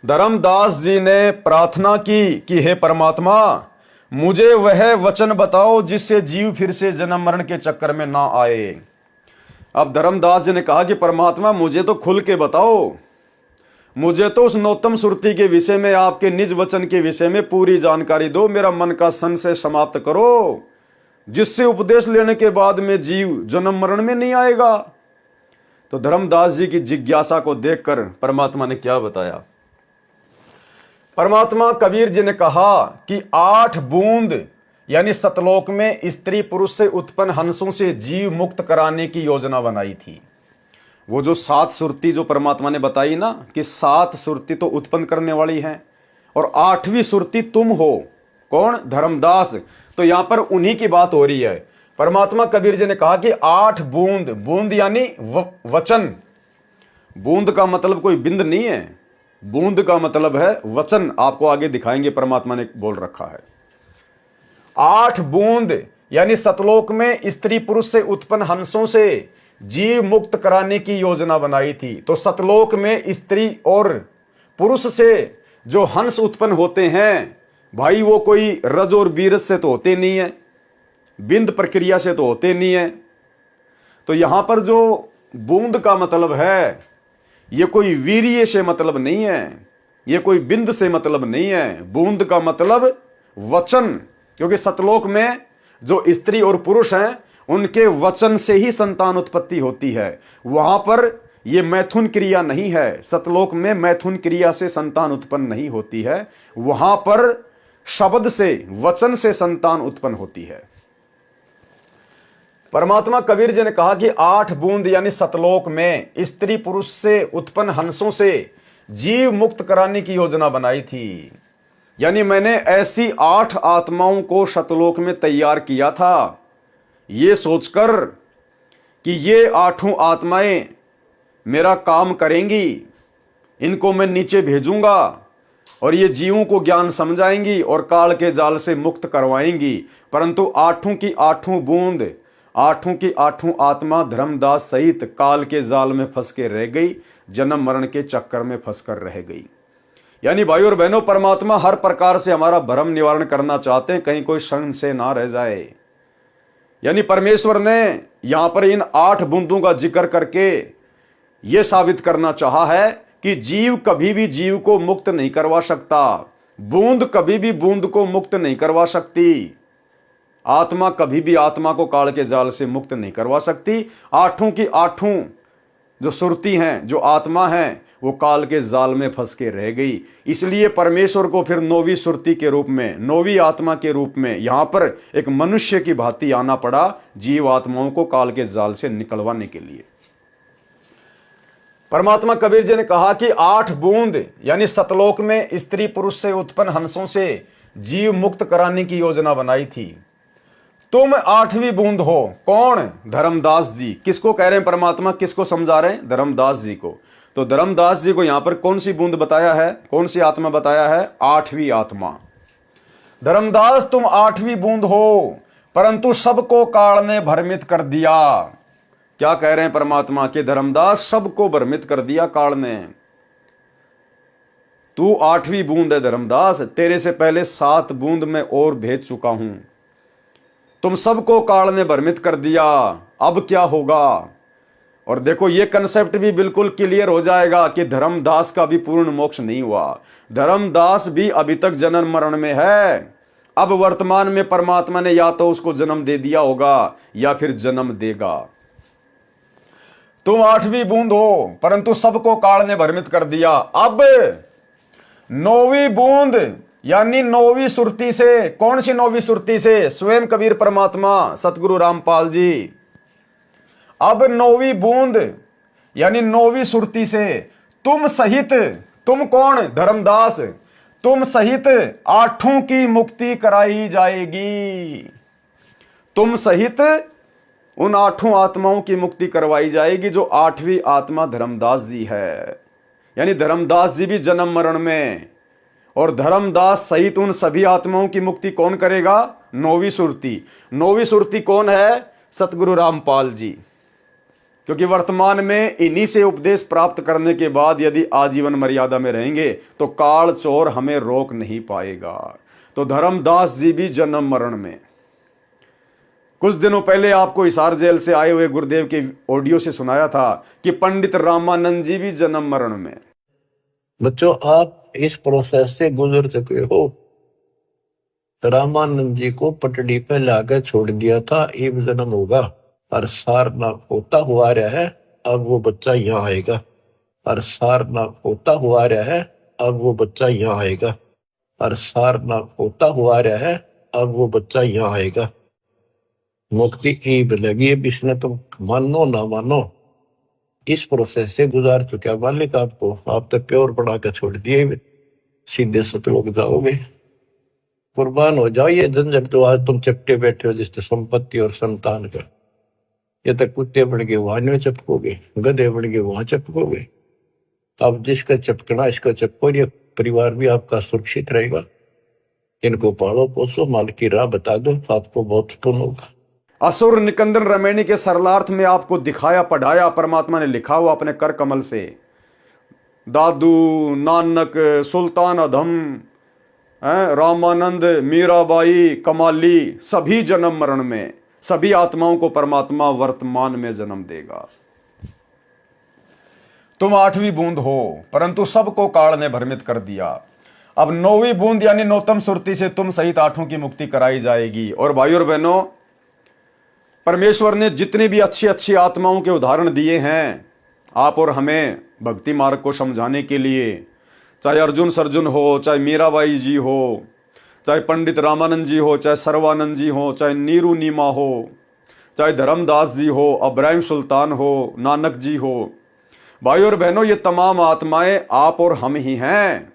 धर्मदास जी ने प्रार्थना की कि हे परमात्मा, मुझे वह वचन बताओ जिससे जीव फिर से जन्म मरण के चक्कर में ना आए। अब धर्मदास जी ने कहा कि परमात्मा, मुझे तो खुल के बताओ, मुझे तो उस नौतम सुरति के विषय में, आपके निज वचन के विषय में पूरी जानकारी दो। मेरा मन का संशय समाप्त करो, जिससे उपदेश लेने के बाद में जीव जन्म मरण में नहीं आएगा। तो धर्मदास जी की जिज्ञासा को देखकर परमात्मा ने क्या बताया। परमात्मा कबीर जी ने कहा कि 8 बूंद यानी सतलोक में स्त्री पुरुष से उत्पन्न हंसों से जीव मुक्त कराने की योजना बनाई थी। वो जो 7 सुरती जो परमात्मा ने बताई ना कि 7 सुरती तो उत्पन्न करने वाली हैं और 8वीं सुरती तुम हो। कौन? धर्मदास। तो यहां पर उन्हीं की बात हो रही है। परमात्मा कबीर जी ने कहा कि 8 बूंद, बूंद यानी वचन। बूंद का मतलब कोई बिंद नहीं है, बूंद का मतलब है वचन। आपको आगे दिखाएंगे, परमात्मा ने बोल रखा है 8 बूंद यानी सतलोक में स्त्री पुरुष से उत्पन्न हंसों से जीव मुक्त कराने की योजना बनाई थी। तो सतलोक में स्त्री और पुरुष से जो हंस उत्पन्न होते हैं भाई, वो कोई रज और बीरज से तो होते नहीं है, बिंद प्रक्रिया से तो होते नहीं है। तो यहां पर जो बूंद का मतलब है, ये कोई वीर्य से मतलब नहीं है, ये कोई बिंद से मतलब नहीं है। बूंद का मतलब वचन, क्योंकि सतलोक में जो स्त्री और पुरुष हैं उनके वचन से ही संतान उत्पत्ति होती है। वहां पर यह मैथुन क्रिया नहीं है। सतलोक में मैथुन क्रिया से संतान उत्पन्न नहीं होती है, वहां पर शब्द से, वचन से संतान उत्पन्न होती है। परमात्मा कबीर जी ने कहा कि 8 बूंद यानी सतलोक में स्त्री पुरुष से उत्पन्न हंसों से जीव मुक्त कराने की योजना बनाई थी। यानी मैंने ऐसी 8 आत्माओं को सतलोक में तैयार किया था, ये सोचकर कि ये 8 आत्माएं मेरा काम करेंगी, इनको मैं नीचे भेजूंगा और ये जीवों को ज्ञान समझाएंगी और काल के जाल से मुक्त करवाएंगी। परंतु 8 की 8 बूंद, 8 की 8 आत्मा धर्मदास सहित काल के जाल में फंस के रह गई, जन्म मरण के चक्कर में फंसकर रह गई। यानी भाई और बहनों, परमात्मा हर प्रकार से हमारा भ्रम निवारण करना चाहते हैं, कहीं कोई संशय ना रह जाए। यानी परमेश्वर ने यहां पर इन 8 बूंदों का जिक्र करके यह साबित करना चाहा है कि जीव कभी भी जीव को मुक्त नहीं करवा सकता, बूंद कभी भी बूंद को मुक्त नहीं करवा सकती, आत्मा कभी भी आत्मा को काल के जाल से मुक्त नहीं करवा सकती। 8 की 8 जो सुरती हैं, जो आत्मा हैं, वो काल के जाल में फंस के रह गई। इसलिए परमेश्वर को फिर 9वीं सुरती के रूप में, 9वीं आत्मा के रूप में यहां पर एक मनुष्य की भांति आना पड़ा, जीव आत्माओं को काल के जाल से निकलवाने के लिए। परमात्मा कबीर जी ने कहा कि 8 बूंद यानी सतलोक में स्त्री पुरुष से उत्पन्न हंसों से जीव मुक्त कराने की योजना बनाई थी। तुम 8वीं बूंद हो। कौन? धर्मदास जी। किसको कह रहे हैं परमात्मा, किसको समझा रहे हैं? धर्मदास जी को। तो धर्मदास जी को यहां पर कौन सी बूंद बताया है, कौन सी आत्मा बताया है? 8वीं आत्मा। धर्मदास, तुम 8वीं बूंद हो, परंतु सबको काल ने भ्रमित कर दिया। क्या कह रहे हैं परमात्मा के? धर्मदास, सबको भ्रमित कर दिया काल ने। तू 8वीं बूंद है धर्मदास, तेरे से पहले 7 बूंद मैं और भेज चुका हूं। तुम सबको काल ने भ्रमित कर दिया, अब क्या होगा? और देखो, ये कंसेप्ट भी बिल्कुल क्लियर हो जाएगा कि धर्मदास का भी पूर्ण मोक्ष नहीं हुआ। धर्मदास भी अभी तक जन्म मरण में है। अब वर्तमान में परमात्मा ने या तो उसको जन्म दे दिया होगा या फिर जन्म देगा। तुम 8वीं बूंद हो, परंतु सबको काल ने भ्रमित कर दिया। अब 9वीं बूंद यानी 9वीं सुरती से। कौन सी 9वीं सुरती से? स्वयं कबीर परमात्मा सतगुरु रामपाल जी। अब 9वीं बूंद यानी 9वीं सुरती से तुम सहित, तुम कौन? धर्मदास, तुम सहित 8 की मुक्ति कराई जाएगी। तुम सहित उन 8 आत्माओं की मुक्ति करवाई जाएगी जो 8वीं आत्मा धर्मदास जी है। यानी धर्मदास जी भी जन्म मरण में, और धर्मदास सहित उन सभी आत्माओं की मुक्ति कौन करेगा? 9वीं सुरती। 9वीं सुरती कौन है? सतगुरु रामपाल जी। क्योंकि वर्तमान में इन्हीं से उपदेश प्राप्त करने के बाद यदि आजीवन मर्यादा में रहेंगे तो काल चोर हमें रोक नहीं पाएगा। तो धर्मदास जी भी जन्म मरण में। कुछ दिनों पहले आपको हिसार जेल से आए हुए गुरुदेव के ऑडियो से सुनाया था कि पंडित रामानंद जी भी जन्म मरण में। बच्चों, आप इस प्रोसेस से गुजर चुके हो। रामानंद जी को पटड़ी पे लाकर छोड़ दिया था, एक जन्म होगा और सारनाथ होता हुआ रहा है, अब वो बच्चा यहाँ आएगा। और सारनाथ होता हुआ रहा है, अब वो बच्चा यहाँ आएगा। और सारनाथ होता हुआ रहा है, अब वो बच्चा यहाँ आएगा। मुक्ति की लगी है, इसने तुम मानो ना मानो इस प्रोसेस से गुजार चुका मालिक आपको। आप तो प्योर बना के छोड़ दिए, सीधे सतलोक जाओगे। कुर्बान हो जाओ ये झंझट तो आज तुम चपटे बैठे हो जिससे संपत्ति और संतान का। ये तक कुत्ते बन के वहां नहीं चपकोगे, गधे बन के वहां चपकोगे। अब जिसका चपकना इसका चपको, ये परिवार भी आपका सुरक्षित रहेगा। इनको पालो पोसो, माल की राह बता दो, आपको बहुत सुकून होगा। असुर निकंदन रमैनी के सरलार्थ में आपको दिखाया पढ़ाया परमात्मा ने लिखा हुआ अपने कर कमल से। दादू, नानक, सुल्तान अधम, रामानंद, मीराबाई, कमाली, सभी जन्म मरण में, सभी आत्माओं को परमात्मा वर्तमान में जन्म देगा। तुम 8वीं बूंद हो परंतु सबको काल ने भ्रमित कर दिया। अब 9वीं बूंद यानी नौतम सुरति से तुम सहित 8 की मुक्ति कराई जाएगी। और भाइयों और बहनों, परमेश्वर ने जितनी भी अच्छी अच्छी आत्माओं के उदाहरण दिए हैं आप और हमें भक्ति मार्ग को समझाने के लिए, चाहे अर्जुन सर्जुन हो, चाहे मीराबाई जी हो, चाहे पंडित रामानंद जी हो, चाहे सर्वानंद जी हो, चाहे नीरू नीमा हो, चाहे धर्मदास जी हो, इब्राहिम सुल्तान हो, नानक जी हो, भाइयों और बहनों, ये तमाम आत्माएं आप और हम ही हैं।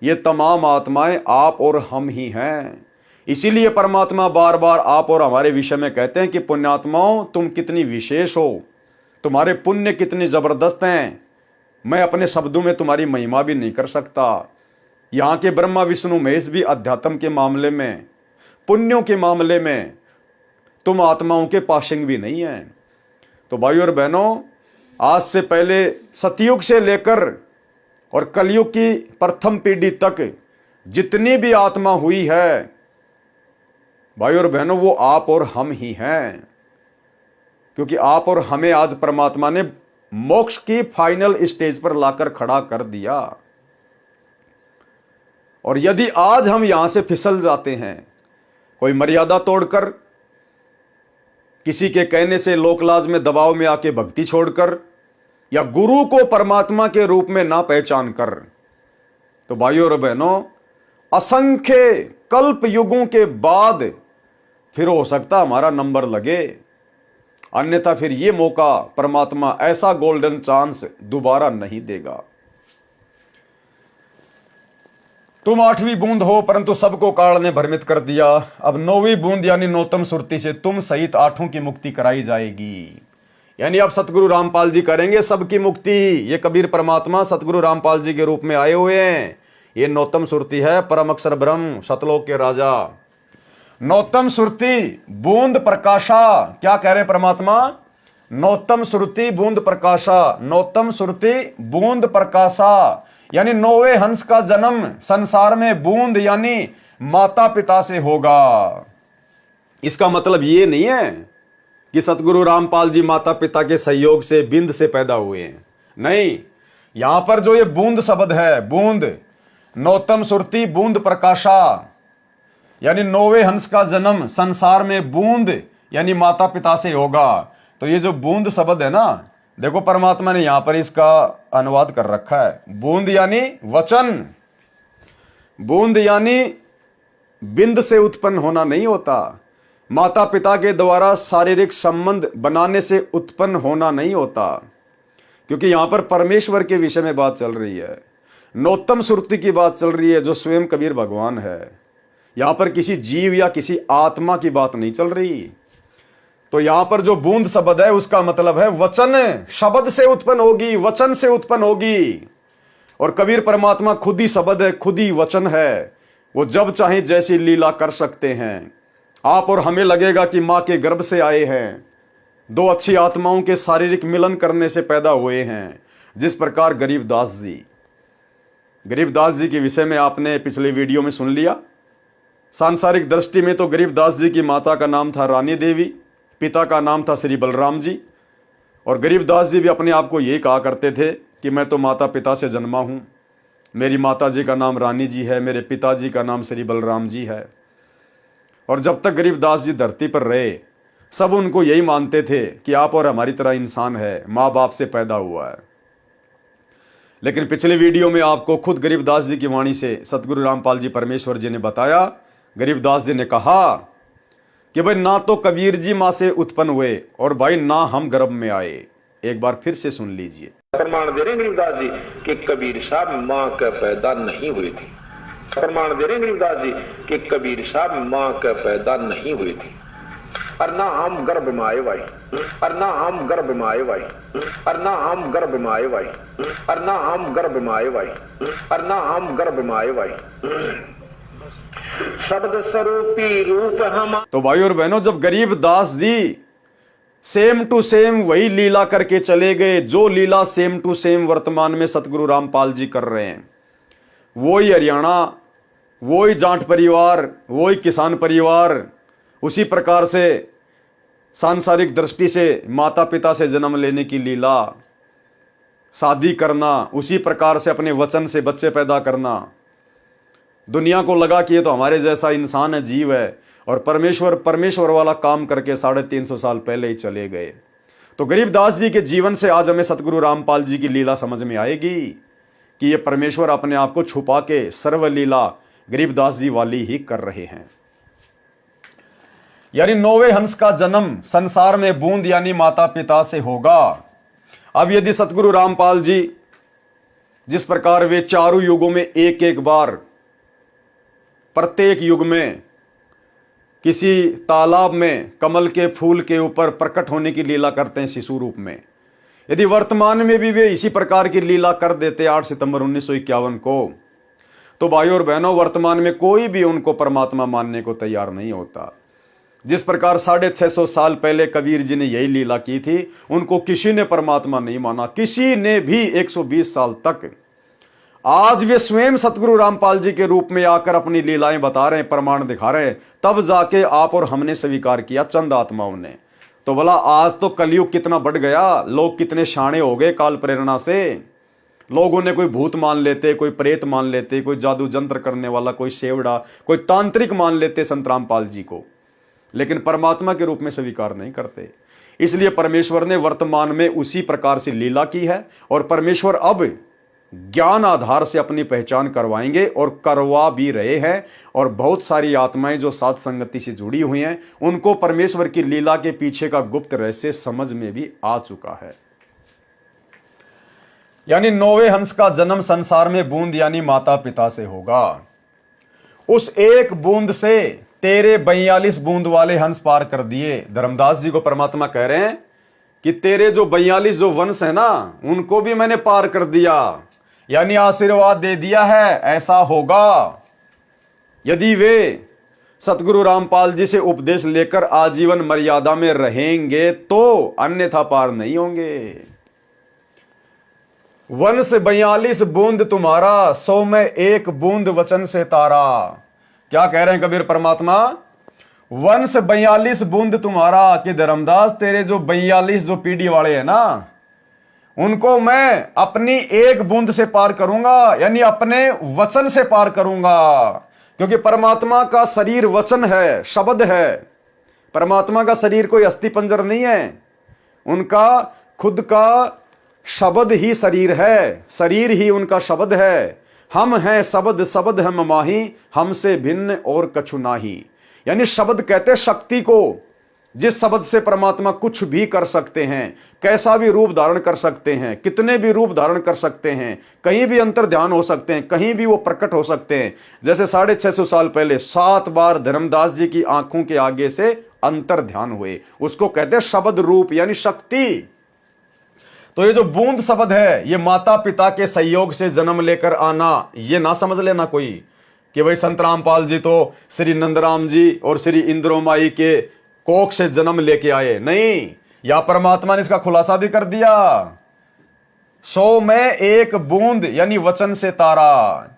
ये तमाम आत्माएं आप और हम ही हैं। इसीलिए परमात्मा बार बार आप और हमारे विषय में कहते हैं कि पुण्यात्माओं, तुम कितनी विशेष हो, तुम्हारे पुण्य कितने जबरदस्त हैं, मैं अपने शब्दों में तुम्हारी महिमा भी नहीं कर सकता। यहाँ के ब्रह्मा विष्णु महेश भी अध्यात्म के मामले में, पुण्यों के मामले में तुम आत्माओं के पाशिंग भी नहीं है। तो भाइयों और बहनों, आज से पहले सतयुग से लेकर और कलयुग की प्रथम पीढ़ी तक जितनी भी आत्मा हुई है भाइयों और बहनों, वो आप और हम ही हैं। क्योंकि आप और हमें आज परमात्मा ने मोक्ष की फाइनल स्टेज पर लाकर खड़ा कर दिया। और यदि आज हम यहां से फिसल जाते हैं, कोई मर्यादा तोड़कर, किसी के कहने से लोकलाज में दबाव में आके भक्ति छोड़कर, या गुरु को परमात्मा के रूप में ना पहचान कर, तो भाइयों और बहनों, असंख्य कल्प युगों के बाद फिर हो सकता हमारा नंबर लगे। अन्यथा फिर ये मौका परमात्मा, ऐसा गोल्डन चांस दोबारा नहीं देगा। तुम 8वीं बूंद हो परंतु सबको काल ने भ्रमित कर दिया। अब 9वीं बूंद यानी नौतम सुरति से तुम सहित 8 की मुक्ति कराई जाएगी। यानी अब सतगुरु रामपाल जी करेंगे सबकी मुक्ति। ये कबीर परमात्मा सतगुरु रामपाल जी के रूप में आए हुए हैं। ये नौतम सुरति है, परम अक्षर ब्रह्म, सतलोक के राजा। नौतम सुरति बूंद प्रकाशा, क्या कह रहे परमात्मा? नौतम सुरति बूंद प्रकाशा, नौतम सुरति बूंद प्रकाशा, यानी 9वें हंस का जन्म संसार में बूंद यानी माता पिता से होगा। इसका मतलब ये नहीं है कि सतगुरु रामपाल जी माता पिता के सहयोग से बिंद से पैदा हुए हैं, नहीं। यहां पर जो ये बूंद शब्द है, बूंद, नौतम सुरति बूंद प्रकाशा, यानी 9वें हंस का जन्म संसार में बूंद यानी माता पिता से होगा। तो ये जो बूंद शब्द है ना, देखो परमात्मा ने यहां पर इसका अनुवाद कर रखा है। बूंद यानी वचन, बूंद यानी बिंद से उत्पन्न होना नहीं होता, माता पिता के द्वारा शारीरिक संबंध बनाने से उत्पन्न होना नहीं होता, क्योंकि यहां पर परमेश्वर के विषय में बात चल रही है, नौतम सुरति की बात चल रही है, जो स्वयं कबीर भगवान है। यहां पर किसी जीव या किसी आत्मा की बात नहीं चल रही। तो यहां पर जो बूंद शब्द है उसका मतलब है वचन, शब्द से उत्पन्न होगी, वचन से उत्पन्न होगी। और कबीर परमात्मा खुद ही शब्द है, खुद ही वचन है। वो जब चाहे जैसी लीला कर सकते हैं। आप और हमें लगेगा कि मां के गर्भ से आए हैं, दो अच्छी आत्माओं के शारीरिक मिलन करने से पैदा हुए हैं। जिस प्रकार गरीबदास जी के विषय में आपने पिछले वीडियो में सुन लिया। सांसारिक दृष्टि में तो गरीबदास जी की माता का नाम था रानी देवी, पिता का नाम था श्री बलराम जी। और गरीबदास जी भी अपने आप को यही कहा करते थे कि मैं तो माता पिता से जन्मा हूँ, मेरी माता जी का नाम रानी जी है, मेरे पिताजी का नाम श्री बलराम जी है। और जब तक गरीबदास जी धरती पर रहे, सब उनको यही मानते थे कि आप और हमारी तरह इंसान है, माँ बाप से पैदा हुआ है। लेकिन पिछले वीडियो में आपको खुद गरीबदास जी की वाणी से सतगुरु रामपाल जी परमेश्वर जी ने बताया। गरीबदास जी ने कहा कि भाई ना तो कबीर जी माँ से उत्पन्न हुए और भाई ना हम गर्भ में आए। एक बार फिर से सुन लीजिए। प्रमाण दे रहे गरीबदास जी कि कबीर साहब माँ का पैदा नहीं हुए थे। प्रमाण दे रहे गरीबदास जी कि कबीर साहब माँ का पैदा नहीं हुए थे। और ना हम गर्भ में आए भाई, और ना हम गर्भ में आए भाई, और ना हम गर्भ में आए भाई, और ना हम गर्भ में आए भाई, और ना हम गर्भ में आए भाई। शब्द स्वरूपी रूप हम। तो भाई और बहनों, जब Garibdas ji same to same वही लीला करके चले गए, जो लीला सेम टू सेम वर्तमान में सतगुरु रामपाल जी कर रहे हैं, वही हरियाणा, वही जाट परिवार, वही किसान परिवार, उसी प्रकार से सांसारिक दृष्टि से माता पिता से जन्म लेने की लीला, शादी करना, उसी प्रकार से अपने वचन से बच्चे पैदा करना। दुनिया को लगा कि ये तो हमारे जैसा इंसान है, जीव है, और परमेश्वर वाला काम करके 350 साल पहले ही चले गए। तो गरीबदास जी के जीवन से आज हमें सतगुरु रामपाल जी की लीला समझ में आएगी कि ये परमेश्वर अपने आप को छुपा के सर्वलीला गरीबदास जी वाली ही कर रहे हैं। यानी 9वें हंस का जन्म संसार में बूंद यानी माता पिता से होगा। अब यदि सतगुरु रामपाल जी जिस प्रकार वे चारों युगों में एक एक बार, प्रत्येक युग में किसी तालाब में कमल के फूल के ऊपर प्रकट होने की लीला करते हैं शिशु रूप में, यदि वर्तमान में भी वे इसी प्रकार की लीला कर देते 8 सितंबर 1951 को, तो भाइयों और बहनों, वर्तमान में कोई भी उनको परमात्मा मानने को तैयार नहीं होता। जिस प्रकार 650 साल पहले कबीर जी ने यही लीला की थी, उनको किसी ने परमात्मा नहीं माना, किसी ने भी 120 साल तक। आज वे स्वयं सतगुरु रामपाल जी के रूप में आकर अपनी लीलाएं बता रहे हैं, प्रमाण दिखा रहे हैं, तब जाके आप और हमने स्वीकार किया, चंद आत्माओं ने। तो भला आज तो कलयुग कितना बढ़ गया, लोग कितने शाणे हो गए काल प्रेरणा से। लोगों ने कोई भूत मान लेते, कोई प्रेत मान लेते, कोई जादू जंत्र करने वाला, कोई सेवड़ा, कोई तांत्रिक मान लेते संत रामपाल जी को, लेकिन परमात्मा के रूप में स्वीकार नहीं करते। इसलिए परमेश्वर ने वर्तमान में उसी प्रकार से लीला की है, और परमेश्वर अब ज्ञान आधार से अपनी पहचान करवाएंगे और करवा भी रहे हैं। और बहुत सारी आत्माएं जो साथ संगति से जुड़ी हुई हैं, उनको परमेश्वर की लीला के पीछे का गुप्त रहस्य समझ में भी आ चुका है। यानी 9वें हंस का जन्म संसार में बूंद यानी माता पिता से होगा। उस एक बूंद से तेरे 42 बूंद वाले हंस पार कर दिए। धर्मदास जी को परमात्मा कह रहे हैं कि तेरे जो 42 जो वंश है ना, उनको भी मैंने पार कर दिया, यानी आशीर्वाद दे दिया है, ऐसा होगा यदि वे सतगुरु रामपाल जी से उपदेश लेकर आजीवन मर्यादा में रहेंगे, तो अन्यथा पार नहीं होंगे। वंश 42 बूंद तुम्हारा, 100 में 1 बूंद वचन से तारा। क्या कह रहे हैं कबीर परमात्मा? वंश 42 बूंद तुम्हारा, कि धर्मदास तेरे जो 42 जो पीढ़ी वाले हैं ना, उनको मैं अपनी 1 बूंद से पार करूंगा, यानी अपने वचन से पार करूंगा। क्योंकि परमात्मा का शरीर वचन है, शब्द है। परमात्मा का शरीर कोई अस्थि पंजर नहीं है, उनका खुद का शब्द ही शरीर है, शरीर ही उनका शब्द है। हम हैं शब्द, शब्द है ममाही, हमसे भिन्न और कछु नाही। यानी शब्द कहते शक्ति को, जिस शब्द से परमात्मा कुछ भी कर सकते हैं, कैसा भी रूप धारण कर सकते हैं, कितने भी रूप धारण कर सकते हैं, कहीं भी अंतर ध्यान हो सकते हैं, कहीं भी वो प्रकट हो सकते हैं। जैसे 650 साल पहले 7 बार धर्मदास जी की आंखों के आगे से अंतर ध्यान हुए, उसको कहते हैं शब्द रूप यानी शक्ति। तो ये जो बूंद शब्द है, ये माता पिता के सहयोग से जन्म लेकर आना, ये ना समझ लेना कोई कि भाई संत रामपाल जी तो श्री नंदराम जी और श्री इंद्रोमाई के कोख से जन्म लेके आए। नहीं, या परमात्मा ने इसका खुलासा भी कर दिया, 100 में एक बूंद यानी वचन से तारा।